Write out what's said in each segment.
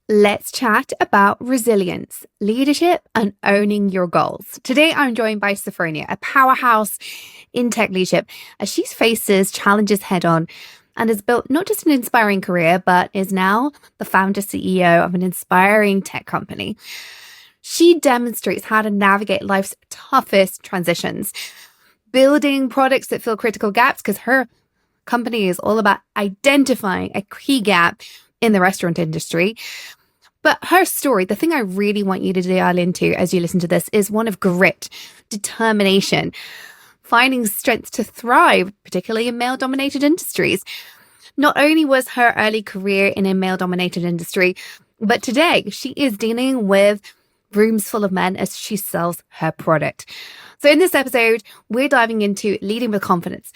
Let's chat about resilience, leadership, and owning your goals. Today, I'm joined by Sophronia, a powerhouse in tech leadership, as she faces challenges head on and has built not just an inspiring career, but is now the founder CEO of an inspiring tech company. She demonstrates how to navigate life's toughest transitions, building products that fill critical gaps, because her company is all about identifying a key gap in the restaurant industry. But her story, the thing I really want you to dial into as you listen to this, is one of grit, determination, finding strength to thrive, particularly in male-dominated industries. Not only was her early career in a male-dominated industry, but today she is dealing with rooms full of men as she sells her product. So in this episode, we're diving into leading with confidence,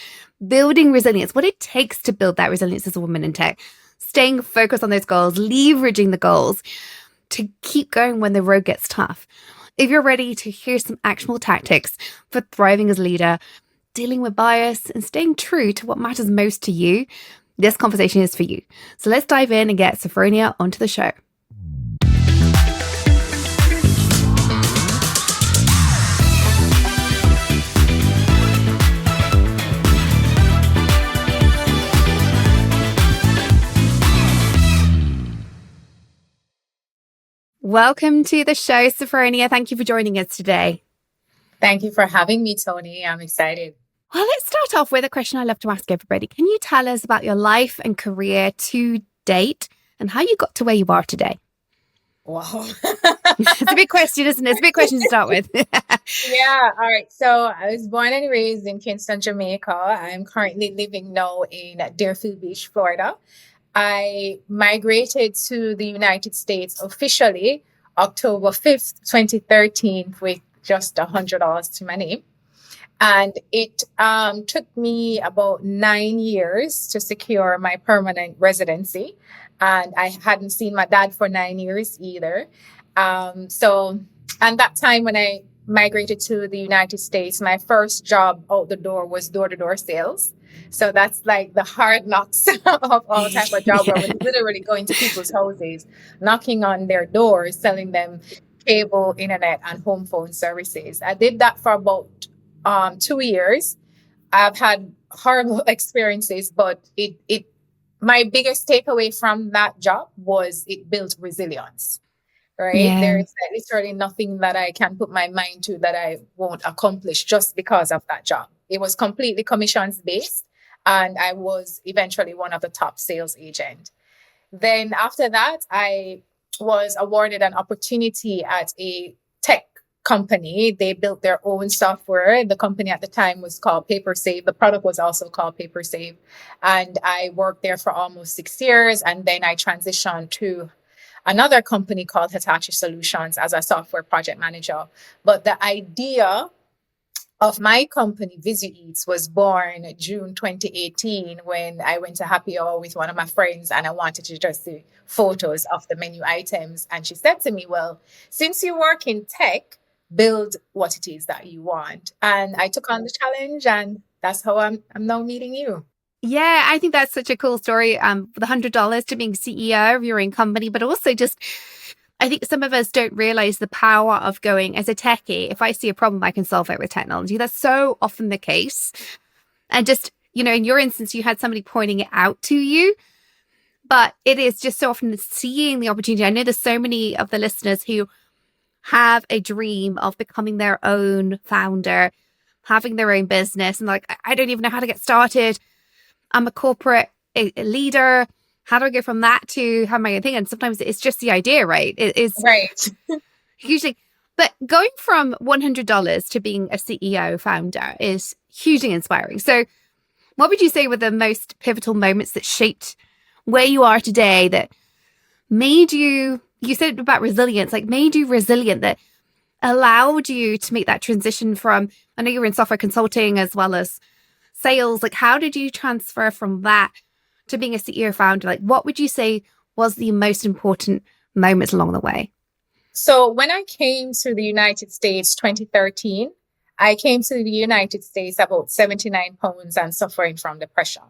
building resilience, what it takes to build that resilience as a woman in tech, staying focused on those goals, leveraging the goals to keep going when the road gets tough. If you're ready to hear some actionable tactics for thriving as a leader, dealing with bias, and staying true to what matters most to you, this conversation is for you. So let's dive in and get Sophronia onto the show. Welcome to the show, Sophronia. Thank you for joining us today. Thank you for having me, Toni. I'm excited. Well, let's start off with a question I love to ask everybody. Can you tell us about your life and career to date and how you got to where you are today? Wow. It's a big question, isn't it? It's a big question to start with. Yeah. All right. So I was born and raised in Kingston, Jamaica. I'm currently living now in Deerfield Beach, Florida. I migrated to the United States officially October 5th, 2013 with just $100 to my name. And it took me about 9 years to secure my permanent residency. And I hadn't seen my dad for 9 years either. And that time when I migrated to the United States, my first job out the door was door-to-door sales. So that's like the hard knocks of all type of job where we're literally going to people's houses, knocking on their doors, selling them cable, internet, and home phone services. I did that for about 2 years. I've had horrible experiences, but my biggest takeaway from that job was it built resilience, right? Yeah. There's literally nothing that I can put my mind to that I won't accomplish just because of that job. It was completely commissions based, and I was eventually one of the top sales agent. Then after that, I was awarded an opportunity at a tech company. They built their own software. The company at the time was called PaperSave. The product was also called PaperSave. And I worked there for almost 6 years. And then I transitioned to another company called Hitachi Solutions as a software project manager. But the idea of my company, ViziEats, was born June 2018 when I went to happy hour with one of my friends and I wanted to just see photos of the menu items. And she said to me, well, since you work in tech, build what it is that you want. And I took on the challenge, and that's how I'm now meeting you. Yeah, I think that's such a cool story. The $100 to being CEO of your own company, but also just, I think some of us don't realize the power of going as a techie. If I see a problem, I can solve it with technology. That's so often the case. And just, in your instance, you had somebody pointing it out to you, but it is just so often seeing the opportunity. I know there's so many of the listeners who have a dream of becoming their own founder, having their own business, and like, I don't even know how to get started. I'm a corporate leader. How do I go from that to have my own thing? And sometimes it's just the idea, right? It is right. Hugely. But going from $100 to being a CEO founder is hugely inspiring. So what would you say were the most pivotal moments that shaped where you are today, that made you said about resilience, like made you resilient, that allowed you to make that transition from, I know you were in software consulting as well as sales. Like, how did you transfer from that to being a CEO founder? Like, what would you say was the most important moments along the way? So when I came to the United States 2013, I came to the United States about 79 pounds and suffering from depression.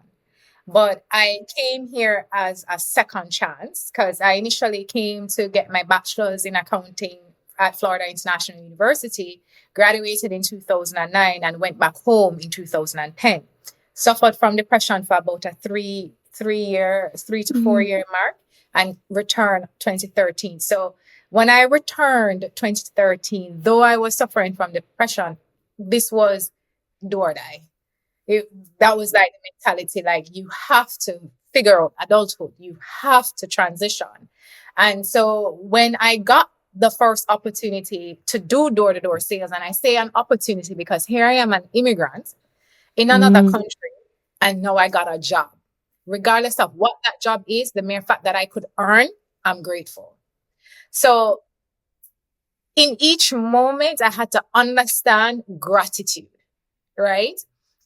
But I came here as a second chance because I initially came to get my bachelor's in accounting at Florida International University, graduated in 2009 and went back home in 2010. Suffered from depression for about a 3 to 4 year mark and returned 2013. So when I returned 2013, though I was suffering from depression, this was do or die. That was like the mentality, like you have to figure out adulthood, you have to transition. And so when I got the first opportunity to do door-to-door sales, and I say an opportunity because here I am, an immigrant in another country, and now I got a job. Regardless of what that job is, the mere fact that I could earn, I'm grateful. So in each moment, I had to understand gratitude, right?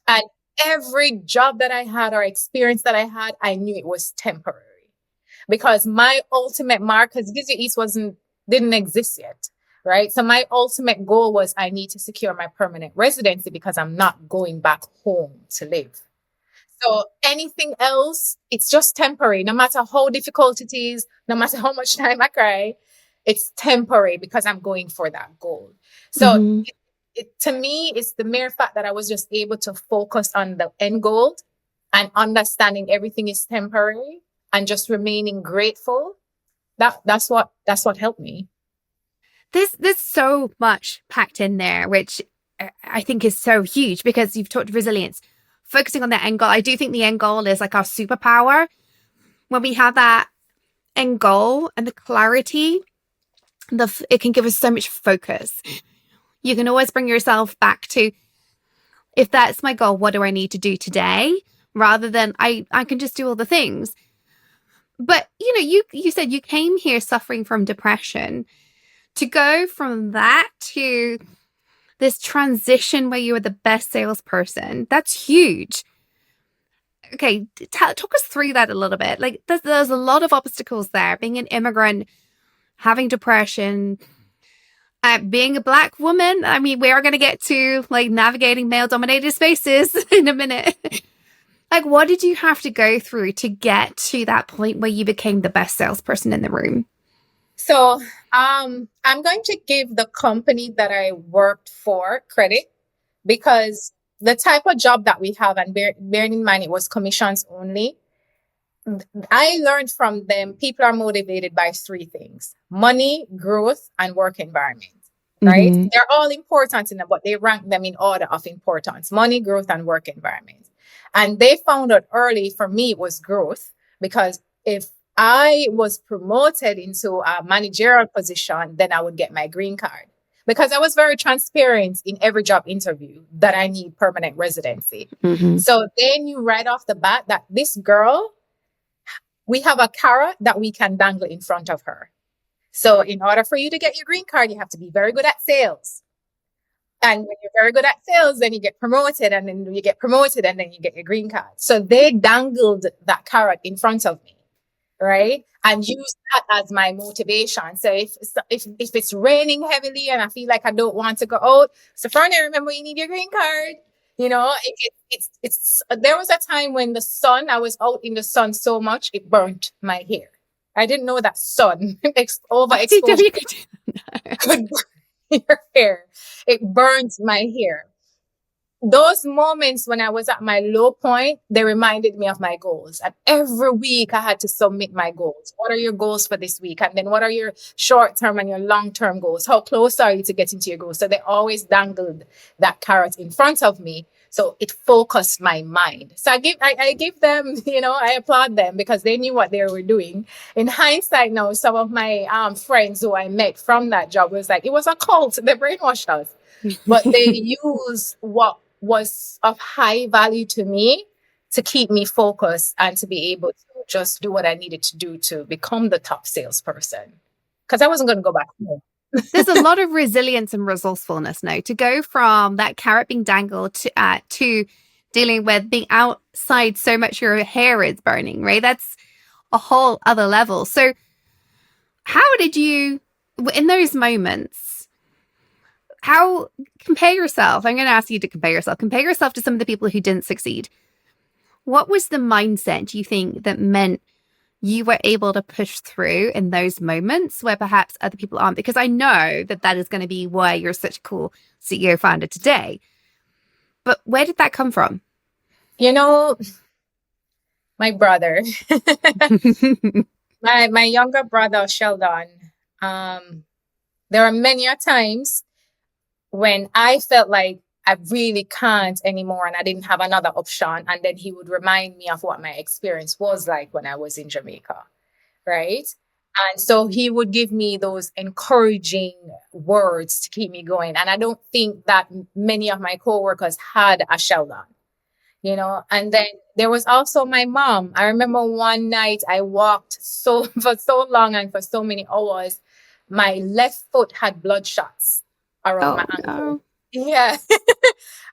And every job that I had or experience that I had, I knew it was temporary because my ultimate mark, because ViziEats didn't exist yet, right? So my ultimate goal was I need to secure my permanent residency because I'm not going back home to live. So anything else, it's just temporary. No matter how difficult it is, no matter how much time I cry, it's temporary because I'm going for that goal. So to me, it's the mere fact that I was just able to focus on the end goal and understanding everything is temporary and just remaining grateful. That's what helped me. There's so much packed in there, which I think is so huge because you've talked resilience, focusing on the end goal. I do think the end goal is like our superpower. When we have that end goal and the clarity, it can give us so much focus. You can always bring yourself back to, if that's my goal, what do I need to do today? Rather than I can just do all the things. But, you said you came here suffering from depression. To go from that to this transition where you were the best salesperson, that's huge. Okay, talk us through that a little bit. Like, there's a lot of obstacles there. Being an immigrant, having depression, being a Black woman. I mean, we are going to get to like navigating male-dominated spaces in a minute. Like, what did you have to go through to get to that point where you became the best salesperson in the room? So I'm going to give the company that I worked for credit because the type of job that we have, and bearing in mind it was commissions only, I learned from them people are motivated by three things: money, growth, and work environment. Right? They're all important in them, but they rank them in order of importance: money, growth, and work environment. And they found out early for me it was growth, because if I was promoted into a managerial position, then I would get my green card. Because I was very transparent in every job interview that I need permanent residency. So they knew right off the bat that this girl, we have a carrot that we can dangle in front of her. So in order for you to get your green card, you have to be very good at sales. And when you're very good at sales, then you get promoted, and then you get promoted, and then you get your green card. So they dangled that carrot in front of me, right? And used that as my motivation. So if it's raining heavily and I feel like I don't want to go out, Sophronia, remember you need your green card. It's there was a time when I was out in the sun so much it burnt my hair. I didn't know that sun overexposure could burn your hair. It burns my hair. Those moments when I was at my low point, they reminded me of my goals. And every week I had to submit my goals. What are your goals for this week? And then what are your short-term and your long-term goals? How close are you to getting to your goals? So they always dangled that carrot in front of me. So it focused my mind. So I give them, I applaud them because they knew what they were doing. In hindsight now, some of my friends who I met from that job was like, it was a cult. They brainwashed us. But they used what was of high value to me to keep me focused and to be able to just do what I needed to do to become the top salesperson. Because I wasn't going to go back home. There's a lot of resilience and resourcefulness now to go from that carrot being dangled to dealing with being outside so much your hair is burning, right? That's a whole other level. So how did you, in those moments, compare yourself? I'm going to ask you to compare yourself to some of the people who didn't succeed. What was the mindset, do you think, that meant you were able to push through in those moments where perhaps other people aren't? Because I know that that is going to be why you're such a cool CEO founder today. But where did that come from? You know, my brother, my younger brother, Sheldon, there are many a times when I felt like I really can't anymore and I didn't have another option. And then he would remind me of what my experience was like when I was in Jamaica. Right. And so he would give me those encouraging words to keep me going. And I don't think that many of my coworkers had a Sheldon, and then there was also my mom. I remember one night I walked for so long and for so many hours, my left foot had bloodshots around Oh, my ankle. no. Yeah,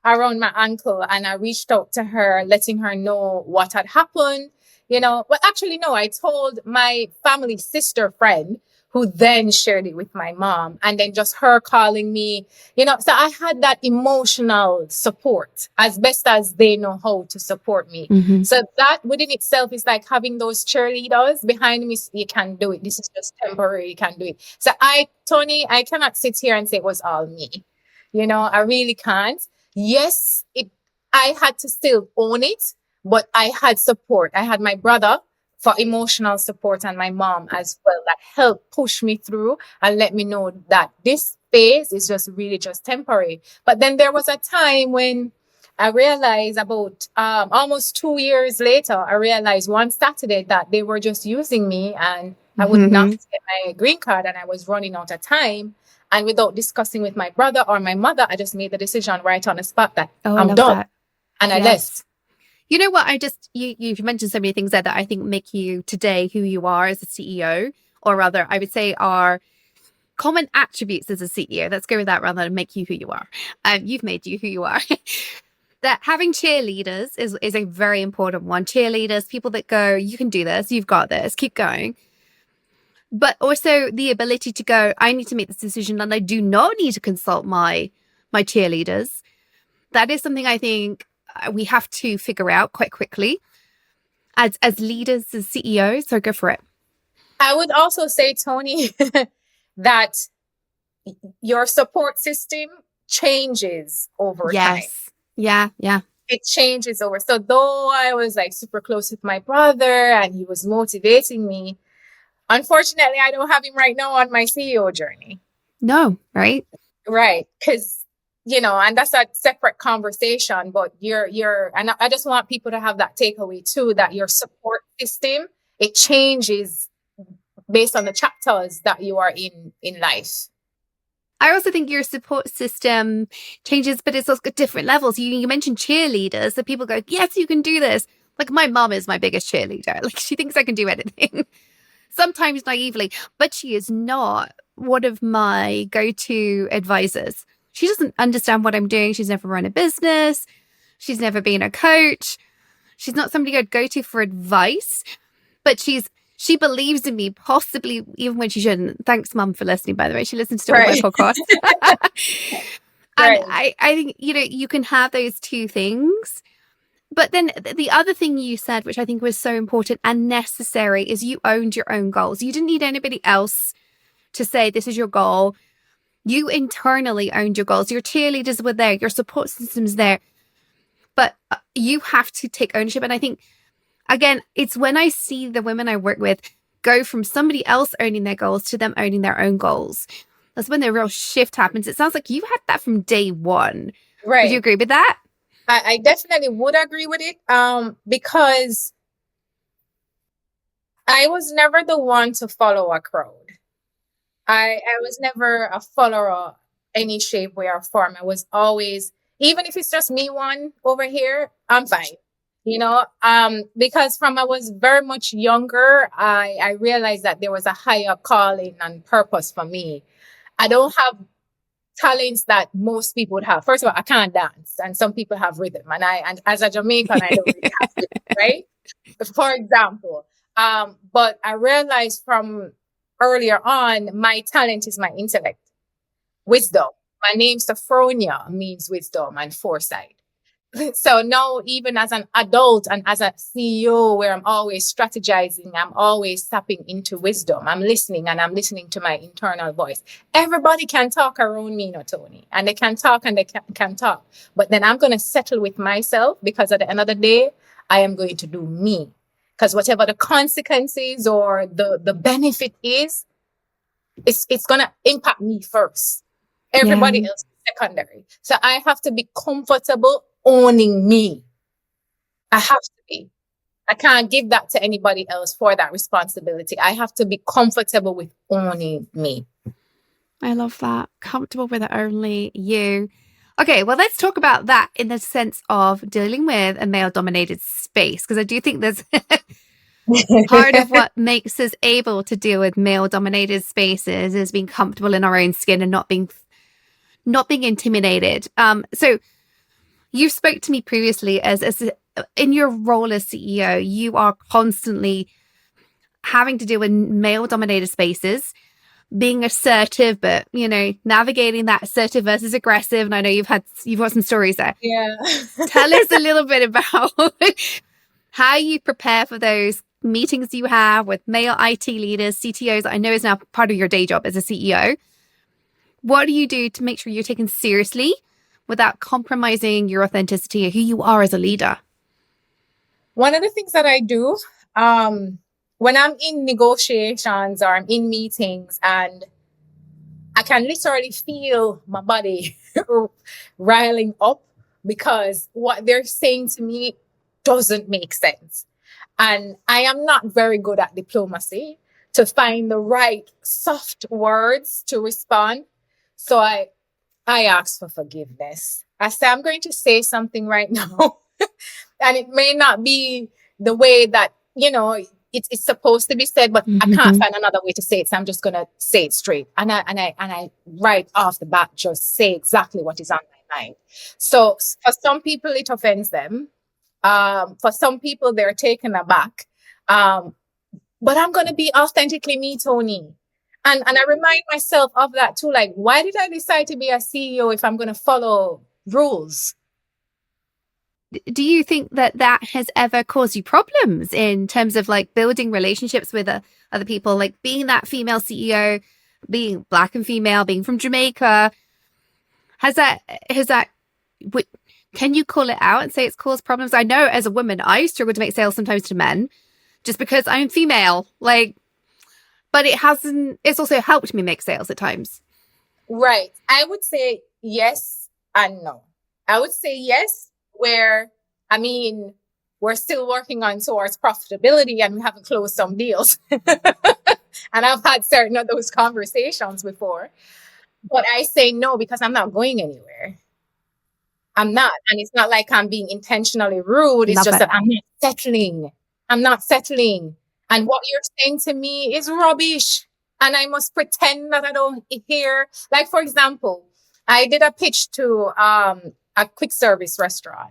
around my ankle. And I reached out to her, letting her know what had happened. Well, actually, no, I told my family sister friend who then shared it with my mom. And then just her calling me, so I had that emotional support as best as they know how to support me. Mm-hmm. So that within itself is like having those cheerleaders behind me. You can do it. This is just temporary. You can do it. So Toni, I cannot sit here and say it was all me. I really can't. Yes, I had to still own it, but I had support. I had my brother for emotional support and my mom as well that helped push me through and let me know that this phase is just really just temporary. But then there was a time when I realized about almost 2 years later, I realized one Saturday that they were just using me and I would not get my green card and I was running out of time. And without discussing with my brother or my mother, I just made the decision right on the spot that I I'm love done. that. And I left. You know what? You've mentioned so many things there that I think make you today who you are as a CEO, or rather, I would say are common attributes as a CEO. Let's go with that rather than make you who you are. You've made you who you are. That having cheerleaders is a very important one. Cheerleaders, people that go, you can do this, you've got this, keep going. But also the ability to go, I need to make this decision and I do not need to consult my cheerleaders. That is something I think we have to figure out quite quickly as leaders, as CEOs. So go for it. I would also say, Toni, that your support system changes over time. Yes. Yeah. Yeah. It changes over. So though I was like super close with my brother and he was motivating me, unfortunately, I don't have him right now on my CEO journey. No, right? Right. Because, and that's a separate conversation, but and I just want people to have that takeaway too, that your support system, it changes based on the chapters that you are in life. I also think your support system changes, but it's also got different levels. You mentioned cheerleaders, that people go, yes, you can do this. Like my mom is my biggest cheerleader. Like she thinks I can do anything, sometimes naively, but she is not one of my go-to advisors. She doesn't understand what I'm doing. She's never run a business. She's never been a coach. She's not somebody I'd go to for advice, but she believes in me, possibly even when she shouldn't. Thanks, Mum, for listening, by the way. She listens to all my podcasts. And I think, you can have those two things. But then the other thing you said, which I think was so important and necessary, is you owned your own goals. You didn't need anybody else to say, this is your goal. You internally owned your goals. Your cheerleaders were there. Your support system's there. But you have to take ownership. And I think, again, it's when I see the women I work with go from somebody else owning their goals to them owning their own goals. That's when the real shift happens. It sounds like you had that from day one. Right. Would you agree with that? I definitely would agree with it. Because I was never the one to follow a crowd. I was never a follower any shape, way, or form. I was always, even if it's just me one over here, I'm fine. Because from I was very much younger, I realized that there was a higher calling and purpose for me. I don't have talents that most people would have. First of all, I can't dance, and some people have rhythm, and as a Jamaican, I don't really have rhythm, right? For example, but I realized from earlier on, my talent is my intellect, wisdom. My name Sophronia means wisdom and foresight. So now, even as an adult and as a CEO, where I'm always strategizing, I'm always tapping into wisdom. I'm listening, and I'm listening to my internal voice. Everybody can talk around me, not Toni, and they can talk and they can talk. But then I'm going to settle with myself, because at the end of the day, I am going to do me. Because whatever the consequences or the benefit is, it's going to impact me first. Everybody else is secondary. So I have to be comfortable owning me. I have to be. I can't give that to anybody else for that responsibility. I have to be comfortable with owning me. I love that. Comfortable with only you. Okay, well, let's talk about that in the sense of dealing with a male-dominated space, because I do think there's part of what makes us able to deal with male-dominated spaces is being comfortable in our own skin and not being intimidated. So you spoke to me previously as in your role as CEO, you are constantly having to deal with male-dominated spaces, being assertive, but navigating that assertive versus aggressive. And I know you've got some stories there. Yeah. Tell us a little bit about how you prepare for those meetings you have with male IT leaders, CTOs. I know is now part of your day job as a CEO. What do you do to make sure you're taken seriously without compromising your authenticity or who you are as a leader? One of the things that I do when I'm in negotiations or I'm in meetings, and I can literally feel my body riling up because what they're saying to me doesn't make sense. And I am not very good at diplomacy to find the right soft words to respond. So I ask for forgiveness. I say, I'm going to say something right now. And it may not be the way that, it's supposed to be said, but I can't find another way to say it. So I'm just going to say it straight. And I right off the bat, just say exactly what is on my mind. So for some people, it offends them. For some people, they're taken aback. But I'm going to be authentically me, Toni. And I remind myself of that too. Like, why did I decide to be a CEO if I'm going to follow rules? Do you think that has ever caused you problems in terms of like building relationships with other people, like being that female CEO, being Black and female, being from Jamaica? Can you call it out and say it's caused problems? I know as a woman, I struggle to make sales sometimes to men just because I'm female, but it's also helped me make sales at times. Right. I would say yes and no. I would say yes, where, we're still working on towards profitability and we haven't closed some deals. And I've had certain of those conversations before. But I say no because I'm not going anywhere. I'm not. And it's not like I'm being intentionally rude. It's just that I'm not settling. And what you're saying to me is rubbish. And I must pretend that I don't hear. Like, for example, I did a pitch to a quick service restaurant.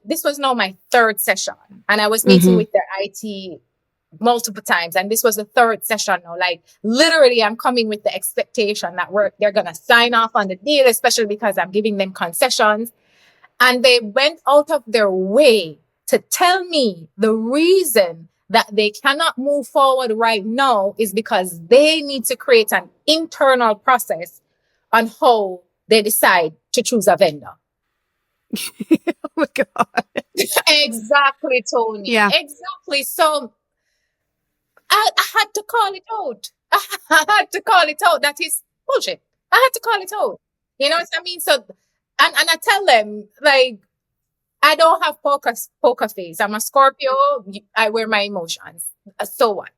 This was now my third session, and I was meeting with their IT multiple times. And this was the third session now. Like, literally, I'm coming with the expectation that they're going to sign off on the deal, especially because I'm giving them concessions. And they went out of their way to tell me the reason that they cannot move forward right now is because they need to create an internal process on how they decide to choose a vendor. Oh my God. Exactly, Toni. Yeah. Exactly. So I had to call it out. I had to call it out. That is bullshit. I had to call it out. You know what I mean? So, and I tell them, like, I don't have poker face. I'm a Scorpio. I wear my emotions. So what?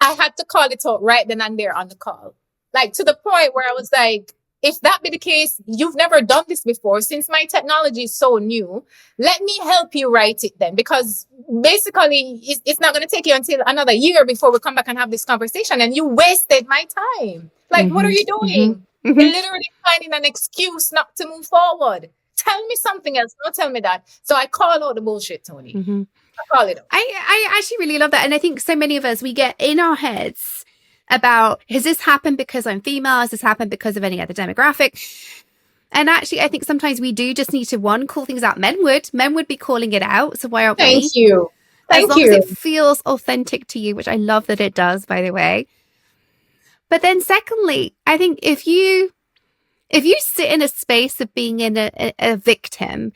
I had to call it out right then and there on the call. Like, to the point where I was like, if that be the case, you've never done this before. Since my technology is so new, let me help you write it then. Because basically, it's not going to take you until another year before we come back and have this conversation. And you wasted my time. Like, what are you doing? You're literally finding an excuse not to move forward. Tell me something else. Don't tell me that. So I call out the bullshit, Toni. I call it out. I actually really love that. And I think so many of us, we get in our heads about, has this happened because I'm female? Has this happened because of any other demographic? And actually, I think sometimes we do just need to, one, call things out. Men would be calling it out. So why aren't Thank we? you. As Thank long as it you. feels authentic to you, which I love that it does, by the way. But then secondly, I think if you sit in a space of being in a victim,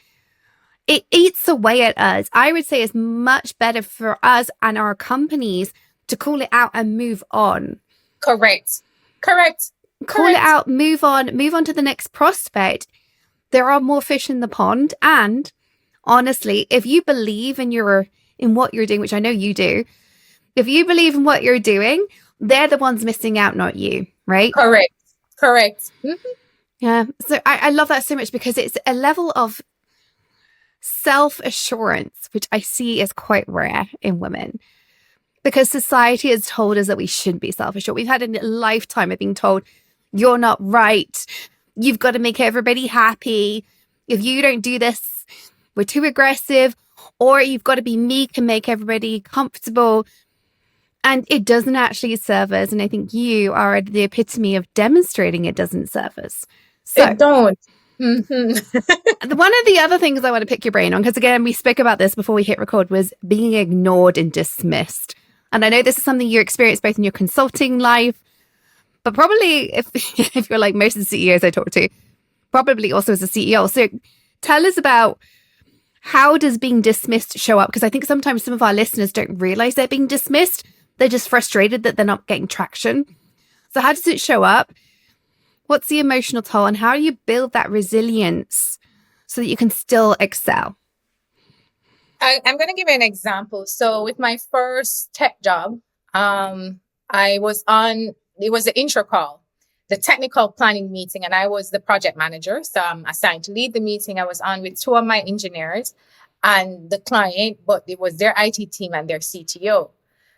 it eats away at us. I would say it's much better for us and our companies to call it out and move on. Correct. Call it out, move on to the next prospect. There are more fish in the pond. And honestly, if you believe in what you're doing, which I know you do, if you believe in what you're doing, they're the ones missing out, not you, right? Correct. Mm-hmm. Yeah. So I love that so much, because it's a level of self-assurance, which I see is quite rare in women, because society has told us that we shouldn't be self-assured. We've had a lifetime of being told, you're not right. You've got to make everybody happy. If you don't do this, we're too aggressive, or you've got to be meek and make everybody comfortable. And it doesn't actually serve us. And I think you are the epitome of demonstrating it doesn't serve us. So It don't. Mm-hmm. one of the other things I want to pick your brain on, because again, we spoke about this before we hit record, was being ignored and dismissed. And I know this is something you experience both in your consulting life, but probably if you're like most of the CEOs I talk to, probably also as a CEO. So tell us about, how does being dismissed show up? Because I think sometimes some of our listeners don't realize they're being dismissed. They're just frustrated that they're not getting traction. So how does it show up? What's the emotional toll, and how do you build that resilience so that you can still excel? I'm going to give you an example. So with my first tech job, it was the intro call, the technical planning meeting, and I was the project manager. So I'm assigned to lead the meeting. I was on with two of my engineers and the client, but it was their IT team and their CTO.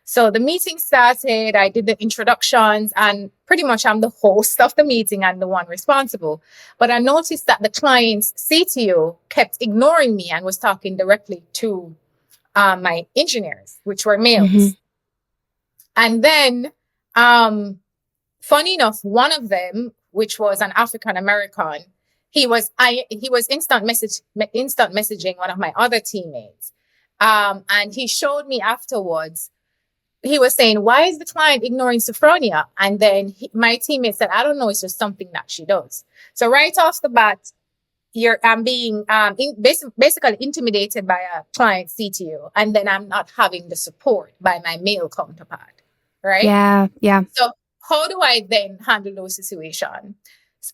So the meeting started, I did the introductions, and pretty much I'm the host of the meeting and the one responsible. But I noticed that the client's CTO kept ignoring me and was talking directly to my engineers, which were males. Mm-hmm. And then, funny enough, one of them, which was an African American, he was instant messaging one of my other teammates. And he showed me afterwards. He was saying, why is the client ignoring Sophronia? And then my teammate said, I don't know. It's just something that she does. So right off the bat, I'm being basically intimidated by a client CTO. And then I'm not having the support by my male counterpart. Right? Yeah. So how do I then handle those situations?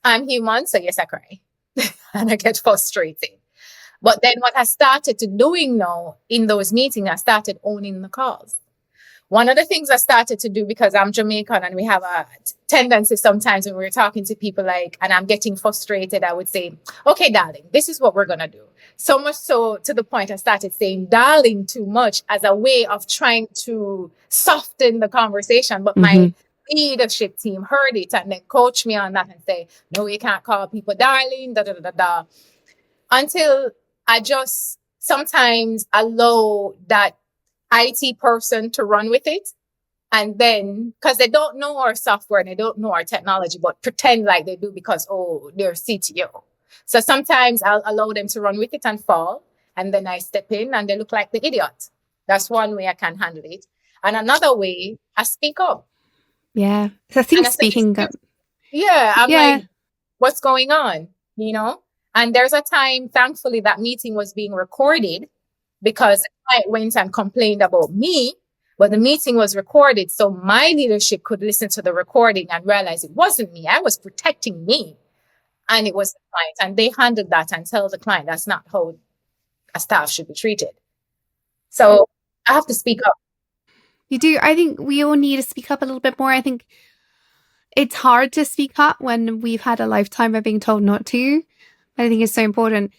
I'm human. So yes, I cry and I get frustrated. But then what I started to doing now in those meetings, I started owning the calls. One of the things I started to do, because I'm Jamaican and we have a tendency sometimes when we're talking to people and I'm getting frustrated, I would say, okay, darling, this is what we're going to do. So much so to the point I started saying darling too much as a way of trying to soften the conversation. But my leadership team heard it and then coached me on that and say, no, you can't call people darling, until I just sometimes allow that IT person to run with it. And then, because they don't know our software and they don't know our technology, but pretend like they do because, they're CTO. So sometimes I'll allow them to run with it and fall. And then I step in and they look like the idiot. That's one way I can handle it. And another way, I speak up. Yeah. So I think speaking up. Yeah. I'm like, what's going on? And there's a time, thankfully, that meeting was being recorded, because the client went and complained about me, but the meeting was recorded. So my leadership could listen to the recording and realize it wasn't me. I was protecting me. And it was the client. And they handled that and tell the client that's not how a staff should be treated. So I have to speak up. You do. I think we all need to speak up a little bit more. I think it's hard to speak up when we've had a lifetime of being told not to. I think it's so important.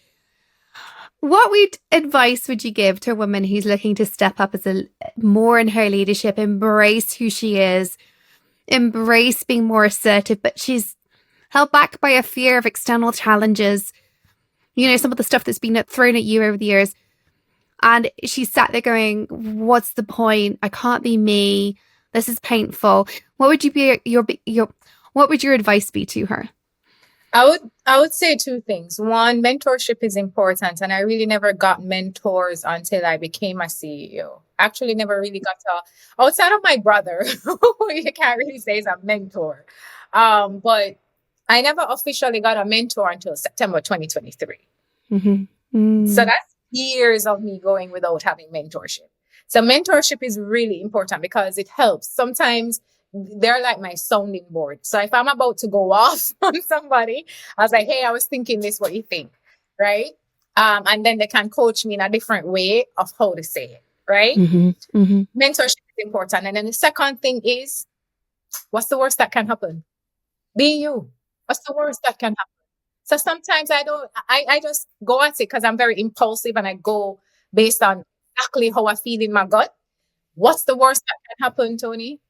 What advice would you give to a woman who's looking to step up more in her leadership, embrace who she is, embrace being more assertive, but she's held back by a fear of external challenges, some of the stuff that's been thrown at you over the years, and she's sat there going, what's the point? I can't be me. This is painful. What would you be what would your advice be to her? I would say two things. One, mentorship is important, and I really never got mentors until I became a CEO. Actually, never really got to outside of my brother, who you can't really say is a mentor. But I never officially got a mentor until September 2023. So that's years of me going without having mentorship. So mentorship is really important because it helps. Sometimes they're like my sounding board. So if I'm about to go off on somebody, I was like, hey, I was thinking this, what you think? Right. And then they can coach me in a different way of how to say it. Right. Mentorship is important. And then the second thing is, what's the worst that can happen? Be you. What's the worst that can happen? So sometimes I just go at it because I'm very impulsive and I go based on exactly how I feel in my gut. What's the worst that can happen, Toni?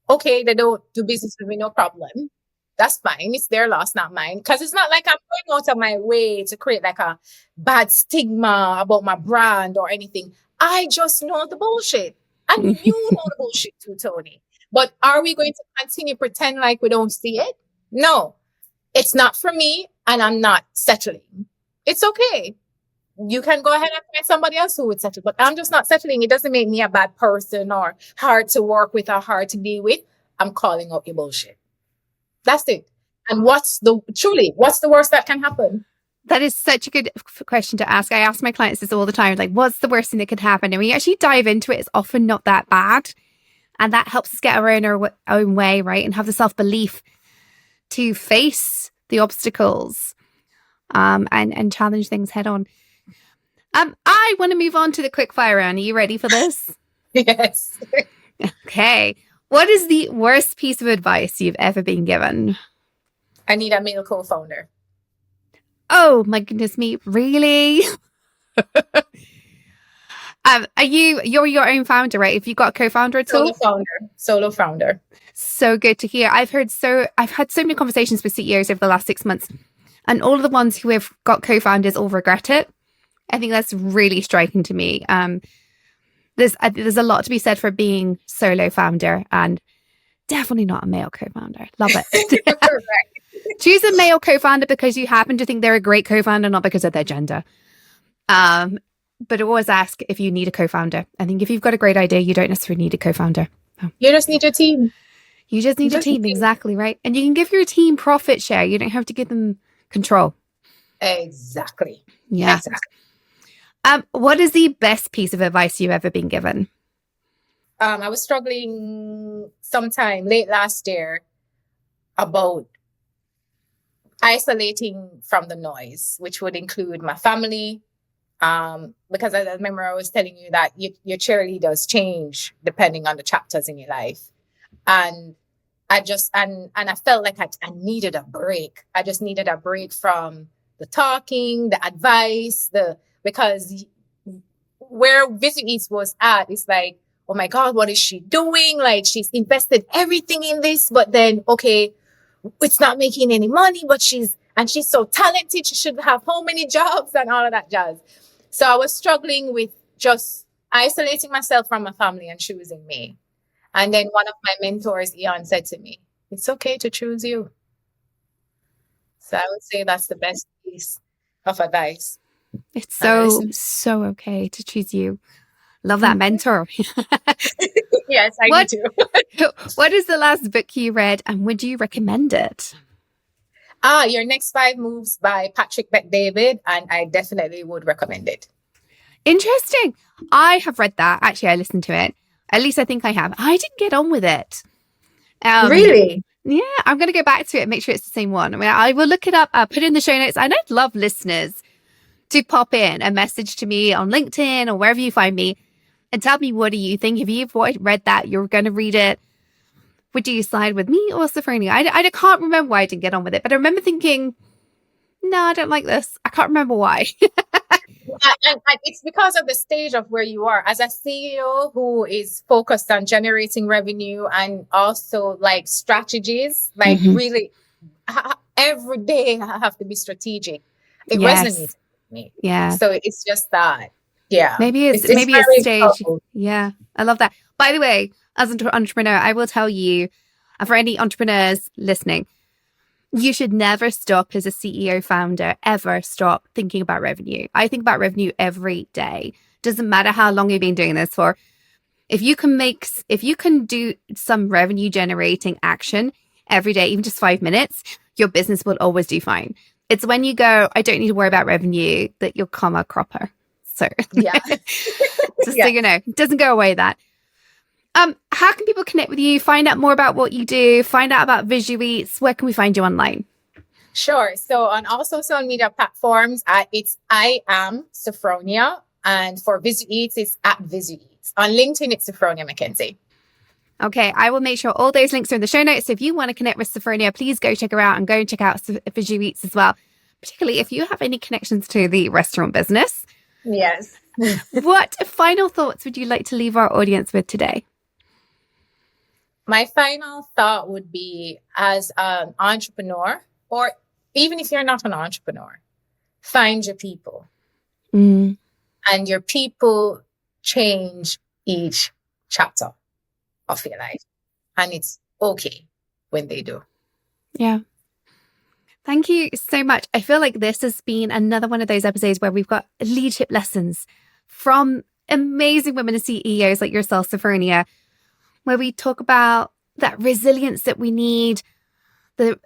Okay, they don't do business with me, no problem. That's fine. It's their loss, not mine. Because it's not like I'm going out of my way to create like a bad stigma about my brand or anything. I just know the bullshit. And you know the bullshit too, Toni. But are we going to continue pretend like we don't see it? No. It's not for me, and I'm not settling. It's okay. You can go ahead and find somebody else who would settle, but I'm just not settling. It doesn't make me a bad person or hard to work with or hard to deal with. I'm calling out your bullshit. That's it. And what's the worst that can happen? That is such a good question to ask. I ask my clients this all the time, like, what's the worst thing that could happen? And when you actually dive into it, it's often not that bad. And that helps us get around our own way, right? And have the self-belief to face the obstacles and challenge things head on. I want to move on to the quick fire round. Are you ready for this? Yes. Okay. What is the worst piece of advice you've ever been given? I need a male co-founder. Oh my goodness me, really? You're your own founder, right? Have you got a co-founder at all? Solo founder. So good to hear. I've had so many conversations with CEOs over the last 6 months, and all of the ones who have got co-founders all regret it. I think that's really striking to me. There's a lot to be said for being solo founder, and definitely not a male co-founder. Love it. Choose a male co-founder because you happen to think they're a great co-founder, not because of their gender. But always ask if you need a co-founder. I think if you've got a great idea, you don't necessarily need a co-founder. You just need your team. You just need a team, exactly, right? And you can give your team profit share. You don't have to give them control. Exactly. Yeah. Exactly. What is the best piece of advice you've ever been given? I was struggling sometime late last year about isolating from the noise, which would include my family. Because I remember I was telling you that your cheerleaders change depending on the chapters in your life. And I felt like I needed a break. I just needed a break from the talking, the advice, because where ViziEats was at, it's like, oh my God, what is she doing? Like, she's invested everything in this, but then, okay, it's not making any money, but she's so talented. She should have how many jobs and all of that jazz. So I was struggling with just isolating myself from my family and choosing me. And then one of my mentors, Ian, said to me, it's okay to choose you. So I would say that's the best piece of advice. It's so okay to choose you. Love that mentor. Yes, I do too. What is the last book you read and would you recommend it? Your Next 5 Moves by Patrick Bet-David, and I definitely would recommend it. Interesting. I have read that. Actually, I listened to it. At least I think I have. I didn't get on with it. Really? Yeah, I'm going to go back to it and make sure it's the same one. I mean, I will look it up, put it in the show notes. And I'd love listeners to pop in a message to me on LinkedIn or wherever you find me and tell me, what do you think? If you've read that, you're going to read it. Would you side with me or Sophronia? I can't remember why I didn't get on with it, but I remember thinking, no, I don't like this. I can't remember why. and it's because of the stage of where you are as a CEO who is focused on generating revenue and also like strategies, like really every day I have to be strategic. It resonates with me. Yeah. So it's just that. Yeah. Maybe it's a stage. Powerful. Yeah. I love that. By the way, as an entrepreneur, I will tell you, for any entrepreneurs listening, You should never stop as a CEO founder, ever stop thinking about revenue. I think about revenue every day. Doesn't matter how long you've been doing this for. If you can do some revenue generating action every day, even just 5 minutes, your business will always do fine. It's when you go, I don't need to worry about revenue, that you'll come a cropper. So Yeah. just so you know, it doesn't go away that. How can people connect with you, find out more about what you do, find out about ViziEats? Where can we find you online? Sure. So on all social media platforms, it's I am Sophronia. And for ViziEats, it's at ViziEats. On LinkedIn, it's Sophronia McKenzie. Okay, I will make sure all those links are in the show notes. So if you want to connect with Sophronia, please go check her out and go and check out ViziEats as well, particularly if you have any connections to the restaurant business. Yes. What final thoughts would you like to leave our audience with today? My final thought would be, as an entrepreneur, or even if you're not an entrepreneur, find your people. Mm. And your people change each chapter of your life. And it's okay when they do. Yeah. Thank you so much. I feel like this has been another one of those episodes where we've got leadership lessons from amazing women and CEOs like yourself, Sophronia, where we talk about that resilience that we need,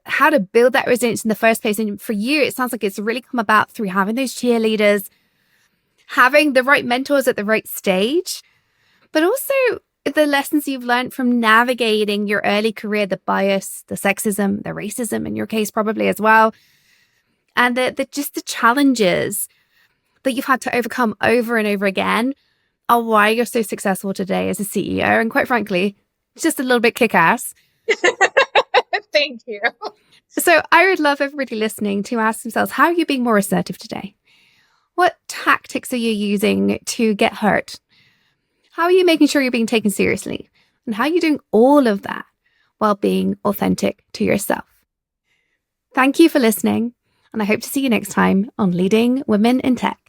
how to build that resilience in the first place. And for you, it sounds like it's really come about through having those cheerleaders, having the right mentors at the right stage, but also the lessons you've learned from navigating your early career, the bias, the sexism, the racism in your case probably as well, and just the challenges that you've had to overcome over and over again are why you're so successful today as a CEO. And quite frankly, just a little bit kick-ass. Thank you. So I would love everybody listening to ask themselves, how are you being more assertive today? What tactics are you using to get heard? How are you making sure you're being taken seriously? And how are you doing all of that while being authentic to yourself? Thank you for listening, and I hope to see you next time on Leading Women in Tech.